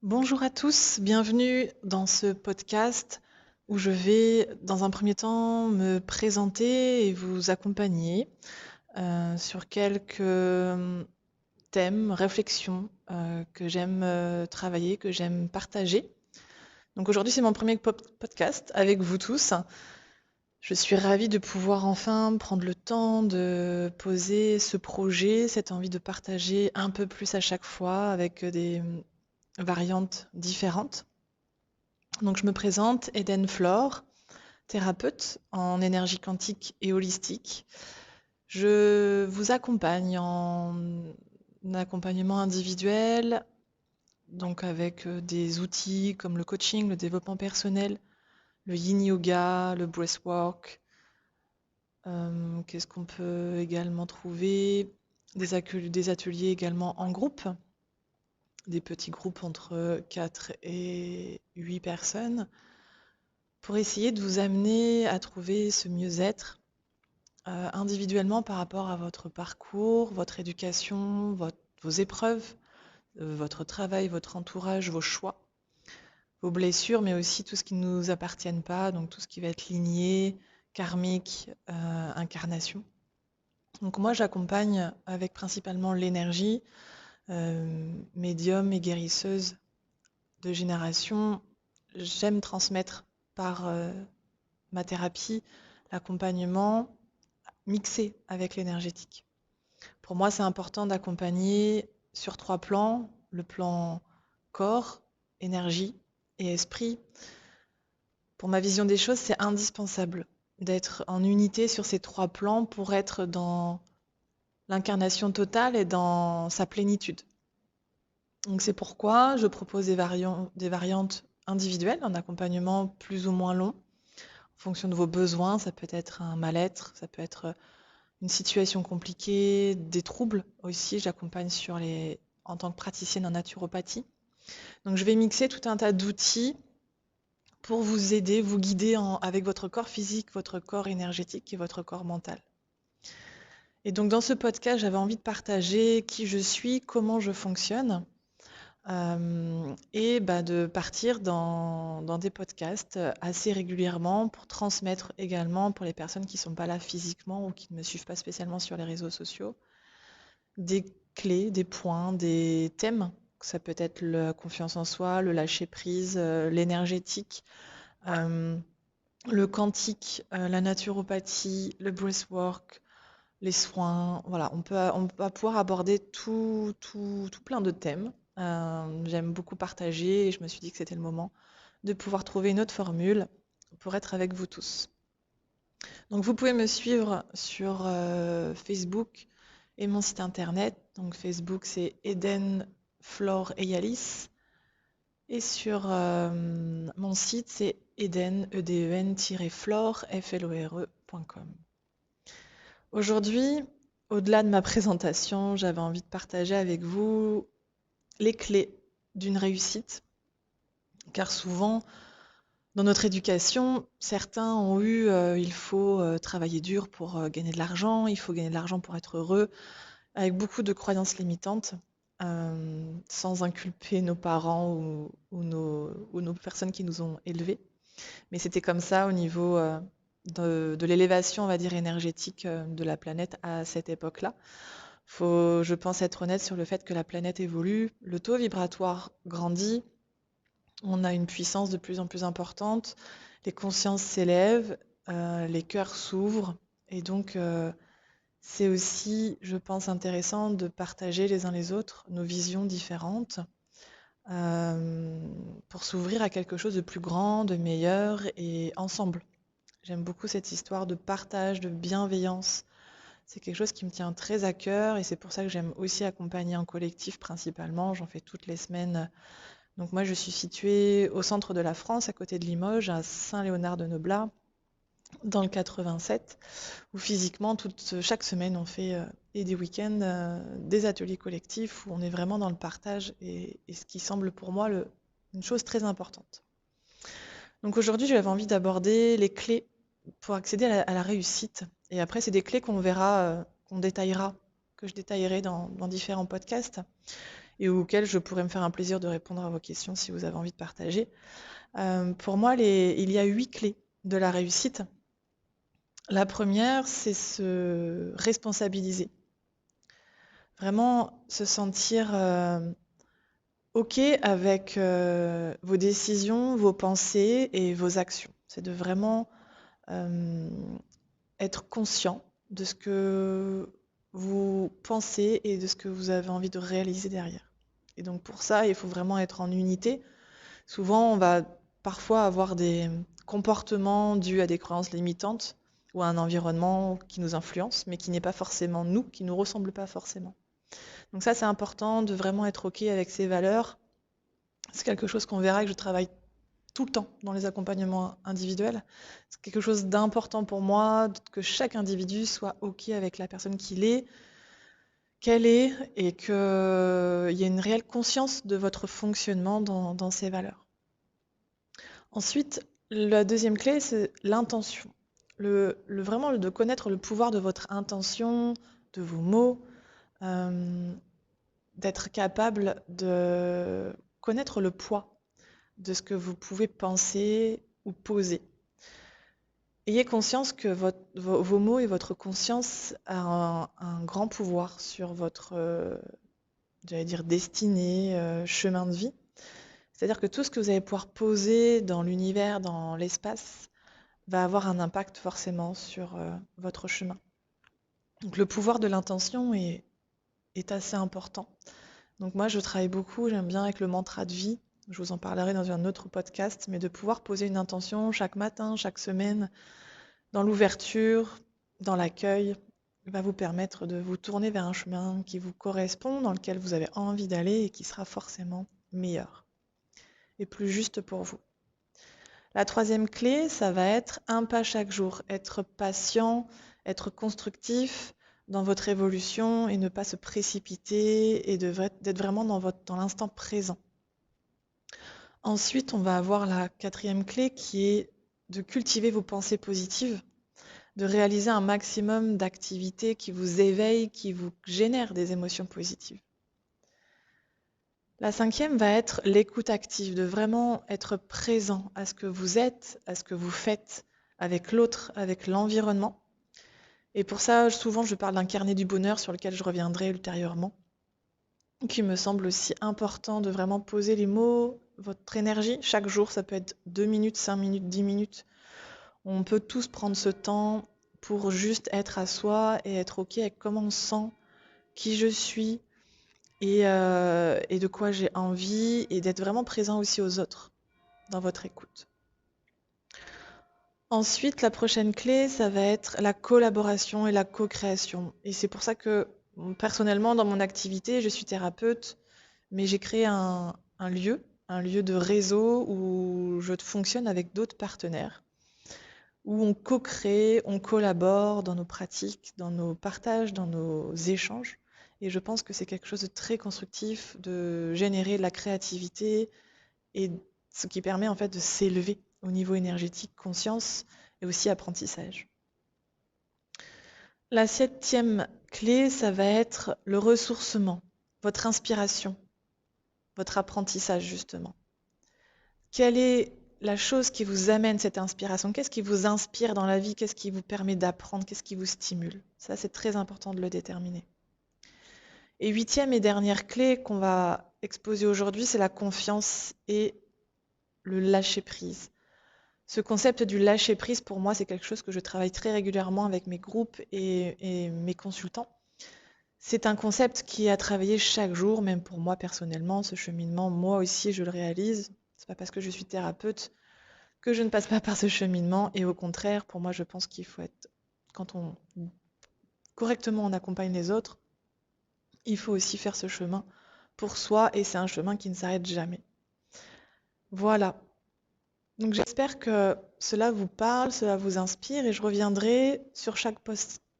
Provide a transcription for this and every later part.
Bonjour à tous, bienvenue dans ce podcast où je vais dans un premier temps me présenter et vous accompagner sur quelques thèmes, réflexions que j'aime travailler, que j'aime partager. Donc aujourd'hui c'est mon premier podcast avec vous tous. Je suis ravie de pouvoir enfin prendre le temps de poser ce projet, cette envie de partager un peu plus à chaque fois avec des variantes différentes. Donc je me présente, Eden Flore, thérapeute en énergie quantique et holistique. Je vous accompagne en accompagnement individuel, donc avec des outils comme le coaching, le développement personnel, le yin yoga, le breathwork. Qu'est-ce qu'on peut également trouver? Des ateliers également en groupe, des petits groupes entre 4 et 8 personnes, pour essayer de vous amener à trouver ce mieux-être individuellement par rapport à votre parcours, votre éducation, vos épreuves, votre travail, votre entourage, vos choix, vos blessures, mais aussi tout ce qui ne nous appartienne pas, donc tout ce qui va être ligné, karmique, incarnation. Donc moi j'accompagne avec principalement l'énergie, médium et guérisseuse de génération. J'aime transmettre par ma thérapie l'accompagnement mixé avec l'énergétique. Pour moi, c'est important d'accompagner sur 3 plans, le plan corps, énergie et esprit. Pour ma vision des choses, c'est indispensable d'être en unité sur ces 3 plans pour être dans l'incarnation totale et dans sa plénitude. Donc c'est pourquoi je propose des variantes individuelles, un accompagnement plus ou moins long, en fonction de vos besoins. Ça peut être un mal-être, ça peut être une situation compliquée, des troubles aussi. J'accompagne en tant que praticienne en naturopathie. Donc je vais mixer tout un tas d'outils pour vous aider, vous guider avec votre corps physique, votre corps énergétique et votre corps mental. Et donc dans ce podcast, j'avais envie de partager qui je suis, comment je fonctionne, et de partir dans des podcasts assez régulièrement pour transmettre également pour les personnes qui ne sont pas là physiquement ou qui ne me suivent pas spécialement sur les réseaux sociaux, des clés, des points, des thèmes. Ça peut être la confiance en soi, le lâcher prise, l'énergétique, euh, le quantique, la naturopathie, le breathwork, les soins. Voilà, on va pouvoir aborder tout plein de thèmes. J'aime beaucoup partager et je me suis dit que c'était le moment de pouvoir trouver une autre formule pour être avec vous tous. Donc vous pouvez me suivre sur Facebook et mon site internet. Donc Facebook c'est Eden Flore et Yalis. Et sur mon site c'est Eden, Eden-flore, flore.com. Aujourd'hui, au-delà de ma présentation, j'avais envie de partager avec vous les clés d'une réussite. Car souvent, dans notre éducation, certains ont eu il faut travailler dur pour gagner de l'argent, il faut gagner de l'argent pour être heureux, avec beaucoup de croyances limitantes, sans inculper nos parents ou nos personnes qui nous ont élevés. Mais c'était comme ça au niveau de l'élévation, on va dire, énergétique de la planète à cette époque-là. Faut, je pense, être honnête sur le fait que la planète évolue, le taux vibratoire grandit, on a une puissance de plus en plus importante, les consciences s'élèvent, les cœurs s'ouvrent, et donc c'est aussi, je pense, intéressant de partager les uns les autres nos visions différentes euh, pour s'ouvrir à quelque chose de plus grand, de meilleur et ensemble. J'aime beaucoup cette histoire de partage, de bienveillance. C'est quelque chose qui me tient très à cœur et c'est pour ça que j'aime aussi accompagner en collectif principalement. J'en fais toutes les semaines. Donc moi, je suis située au centre de la France, à côté de Limoges, à Saint-Léonard-de-Noblat, dans le 87, où physiquement, chaque semaine, on fait, et des week-ends, des ateliers collectifs où on est vraiment dans le partage et ce qui semble pour moi une chose très importante. Donc aujourd'hui, j'avais envie d'aborder les clés pour accéder à la réussite. Et après, c'est des clés qu'on verra, qu'on détaillera, que je détaillerai dans différents podcasts. et auxquelles je pourrais me faire un plaisir de répondre à vos questions si vous avez envie de partager. Pour moi, il y a 8 clés de la réussite. La première, c'est se responsabiliser. Vraiment se sentir OK avec vos décisions, vos pensées et vos actions. C'est de vraiment euh, être conscient de ce que vous pensez et de ce que vous avez envie de réaliser derrière. Et donc pour ça, il faut vraiment être en unité. Souvent, on va parfois avoir des comportements dus à des croyances limitantes ou à un environnement qui nous influence, mais qui n'est pas forcément nous, qui ne nous ressemble pas forcément. Donc ça, c'est important de vraiment être OK avec ces valeurs. C'est quelque chose qu'on verra que je travaille tout le temps dans les accompagnements individuels. C'est quelque chose d'important pour moi, que chaque individu soit OK avec la personne qu'elle est, et qu'il y ait une réelle conscience de votre fonctionnement dans ces valeurs. Ensuite, la deuxième clé, c'est l'intention. Vraiment de connaître le pouvoir de votre intention, de vos mots, d'être capable de connaître le poids de ce que vous pouvez penser ou poser. Ayez conscience que vos mots et votre conscience ont un grand pouvoir sur votre, j'allais dire, destinée, chemin de vie. C'est-à-dire que tout ce que vous allez pouvoir poser dans l'univers, dans l'espace, va avoir un impact forcément sur votre chemin. Donc le pouvoir de l'intention est assez important. Donc moi, je travaille beaucoup, j'aime bien avec le mantra de vie. Je vous en parlerai dans un autre podcast, mais de pouvoir poser une intention chaque matin, chaque semaine, dans l'ouverture, dans l'accueil, va vous permettre de vous tourner vers un chemin qui vous correspond, dans lequel vous avez envie d'aller et qui sera forcément meilleur et plus juste pour vous. La troisième clé, ça va être un pas chaque jour, être patient, être constructif dans votre évolution et ne pas se précipiter et d'être vraiment dans l'instant présent. Ensuite, on va avoir la quatrième clé qui est de cultiver vos pensées positives, de réaliser un maximum d'activités qui vous éveillent, qui vous génèrent des émotions positives. La cinquième va être l'écoute active, de vraiment être présent à ce que vous êtes, à ce que vous faites avec l'autre, avec l'environnement. Et pour ça, souvent, je parle d'un carnet du bonheur sur lequel je reviendrai ultérieurement, qui me semble aussi important de vraiment poser les mots, votre énergie. Chaque jour, ça peut être 2 minutes, 5 minutes, 10 minutes. On peut tous prendre ce temps pour juste être à soi et être OK avec comment on se sent, qui je suis et de quoi j'ai envie, et d'être vraiment présent aussi aux autres dans votre écoute. Ensuite, la prochaine clé, ça va être la collaboration et la co-création. Et c'est pour ça que personnellement, dans mon activité, je suis thérapeute, mais j'ai créé un lieu de réseau où je fonctionne avec d'autres partenaires, où on co-crée, on collabore dans nos pratiques, dans nos partages, dans nos échanges. Et je pense que c'est quelque chose de très constructif, de générer de la créativité, et ce qui permet en fait de s'élever au niveau énergétique, conscience et aussi apprentissage. La septième clé, ça va être le ressourcement, votre inspiration, votre apprentissage justement. Quelle est la chose qui vous amène cette inspiration? Qu'est-ce qui vous inspire dans la vie? Qu'est-ce qui vous permet d'apprendre? Qu'est-ce qui vous stimule? Ça, c'est très important de le déterminer. Et huitième et dernière clé qu'on va exposer aujourd'hui, c'est la confiance et le lâcher-prise. Ce concept du lâcher-prise, pour moi, c'est quelque chose que je travaille très régulièrement avec mes groupes et mes consultants. C'est un concept qui est à travailler chaque jour, même pour moi personnellement, ce cheminement, moi aussi, je le réalise. C'est pas parce que je suis thérapeute que je ne passe pas par ce cheminement, et au contraire, pour moi, je pense qu'il faut être, quand on correctement on accompagne les autres, il faut aussi faire ce chemin pour soi, et c'est un chemin qui ne s'arrête jamais. Voilà. Donc j'espère que cela vous parle, cela vous inspire, et je reviendrai sur chaque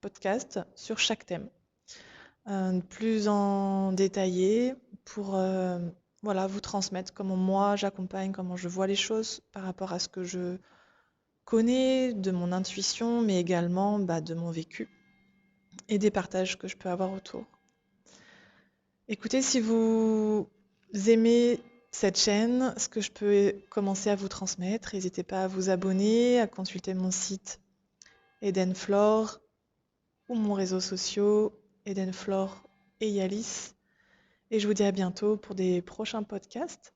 podcast, sur chaque thème, plus en détaillé, pour voilà, vous transmettre comment moi j'accompagne, comment je vois les choses par rapport à ce que je connais, de mon intuition, mais également de mon vécu et des partages que je peux avoir autour. Écoutez, si vous aimez cette chaîne, ce que je peux commencer à vous transmettre, n'hésitez pas à vous abonner, à consulter mon site Edenflore ou mon réseau social Edenflore et Yalis. Et je vous dis à bientôt pour des prochains podcasts.